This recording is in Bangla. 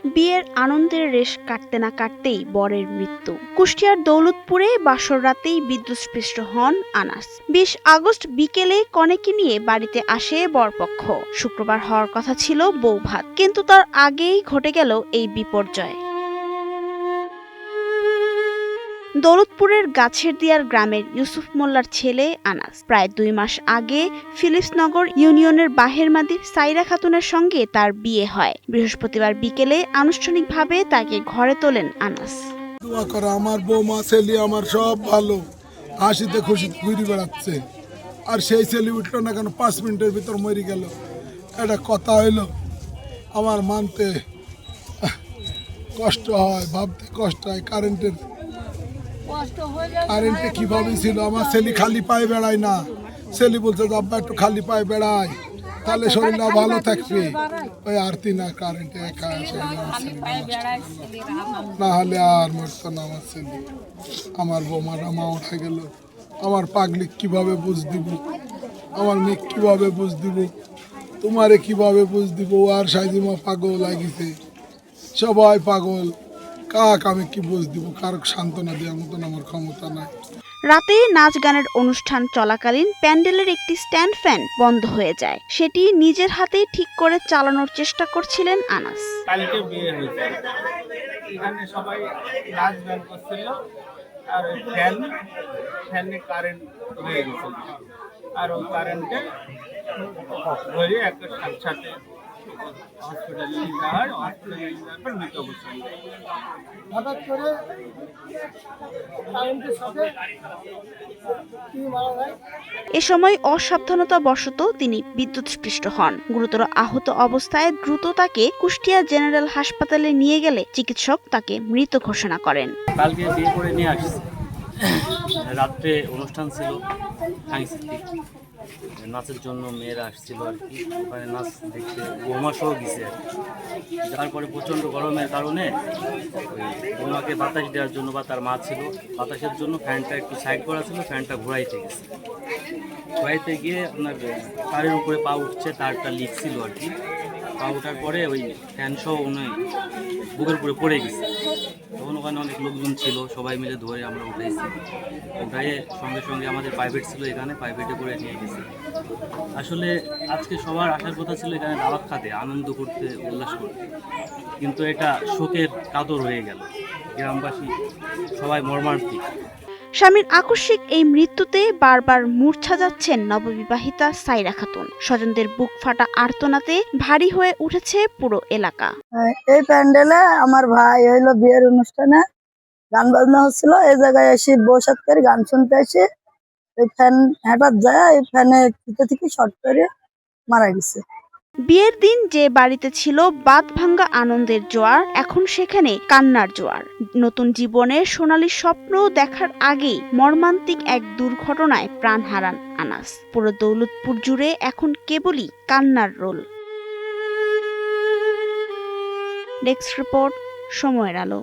বিয়ের আনন্দের রেশ কাটতে না কাটতেই বরের মৃত্যু। কুষ্টিয়ার দৌলতপুরে বাসর রাতেই বিদ্যুৎস্পৃষ্ট হন আনাস। ২০ আগস্ট বিকেলে কনেকে নিয়ে বাড়িতে আসে বরপক্ষ। শুক্রবার হওয়ার কথা ছিল বৌভাত, কিন্তু তার আগেই ঘটে গেল এই বিপর্যয়। দৌলতপুরের গাছের দিয়ার গ্রামের ইউসুফ মোল্লার ছেলে আনাস প্রায় ২ মাস আগে ফিলিপসনগর ইউনিয়নের বাহেরমাদির সাইরা খাতুনের সঙ্গে তার বিয়ে হয়। বৃহস্পতিবার বিকেলে আনুষ্ঠানিকভাবে তাকে ঘরে তোলেন আনাস। দোয়া করো আমার বৌমা ছেলে আমার সব ভালো, হাসিতে খুশিতে ঘুরে বেড়াচ্ছে। আর সেই ছেলে উঠলো না কেন, 5 মিনিটের ভিতর মরে গেল। এটা কথা হইলো? আমার মানতে কষ্ট হয়, ভাবতে কষ্ট হয়। কারেন্টে কিভাবে ছিল? আমার ছেলে খালি পায়ে বেড়ায় না। ছেলে বলছে আব্বা একটু খালি পায়ে বেড়ায়, তাহলে শরীরটা ভালো থাকবে। ওই আরতি না, কারেন্টে একা না হলে আর মরতো না আমার ছেলে। আমার বৌমারা মা উঠে গেল। আমার পাগলিক কিভাবে বুঝ দিব? আমার মেয়ে কিভাবে বুঝ দিব? তোমারে কিভাবে বুঝ দিব? আর সাইজিমা পাগল লাগিছে, সবাই পাগল। কাক আমি কি বুঝ দিব? কার সান্ত্বনা দেওয়ার মতন আমার ক্ষমতা নাই। রাতে নাচ গানের অনুষ্ঠান চলাকালীন প্যান্ডেলের একটি স্ট্যান্ড ফ্যান বন্ধ হয়ে যায়। সেটি নিজের হাতেই ঠিক করে চালানোর চেষ্টা করছিলেন আনাস। কালকে বিয়ে হয়েছে, এখানে সবাই নাচ গান করছিল, আর ফ্যানে কারেন্ট হয়ে গেছিল, আর ওই কারেন্টে ধরে একটা সাথে হসপিটালে নিয়ে যাওয়ার পর মৃত অবস্থা। হঠাৎ করে কারেন্টের সাথে এ সময় অসাবধানতাবশত তিনি বিদ্যুৎস্পৃষ্ট হন। গুরুতর আহত অবস্থায় দ্রুত তাকে কুষ্টিয়া জেনারেল হাসপাতালে নিয়ে গেলে চিকিৎসক তাকে মৃত ঘোষণা করেন। কালকে বিয়ে করে নিয়ে আসছে, রাত্রে অনুষ্ঠান ছিল সাংস্কৃতিক নাচের জন্য, মেয়েরা আসছিল আর কি। ওখানে নাচ দেখতে বৌমা সহ গেছে। যার পরে প্রচণ্ড গরমের কারণে ওই বৌমাকে বাতাস দেওয়ার জন্য, বা তার মা ছিল, বাতাসের জন্য ফ্যানটা একটু সাইড করা ছিল, ফ্যানটা ঘোরাইতে গেছে। ঘোরাইতে গিয়ে আপনার তারের উপরে পা উঠছে, তারটা লিক ছিল আর কি। পা ওঠার পরে ওই ফ্যান সহ উনি বুকের উপরে পড়ে গেছে। তখন ওখানে অনেক লোকজন ছিল, সবাই মিলে ধরে আমরা উঠাইছি। উঠাইয়ে সঙ্গে সঙ্গে আমাদের প্রাইভেট ছিল, এখানে প্রাইভেটে করে নিয়ে গেছে। আসলে আজকে সবার আসার কথা ছিল এখানে দাওয়াত খাতে, আনন্দ করতে, উল্লাস করতে, কিন্তু এটা শোকের কাতর হয়ে গেল। গ্রামবাসী সবাই মর্মান্তিক। স্বামীর আকস্মিক এই মৃত্যুতে বারবার মূর্ছা যাচ্ছেন নববিবাহিতা সাইরা খাতুন। স্বজনদের বুক ফাটা আর্তনাদে ভারী হয়ে উঠেছে পুরো এলাকা। এই প্যান্ডেলে আমার ভাই হইলো বিয়ের অনুষ্ঠানে গান বাজনা হচ্ছিল, এই জায়গায় এসে বসে করে গান শুনতে এসে এই ফ্যান হঠাৎ যায়, এই ফ্যানে থেকে শর্ট করে মারা গেছে। বিয়ের দিন যে বাড়িতে ছিল বাঁধ ভাঙ্গা আনন্দের জোয়ার, এখন সেখানে কান্নার জোয়ার। নতুন জীবনের সোনালী স্বপ্ন দেখার আগেই মর্মান্তিক এক দুর্ঘটনায় প্রাণ হারান আনাস। পুরো দৌলতপুর জুড়ে এখন কেবলই কান্নার রোল। ডেস্ক রিপোর্ট, সময়ের আলো।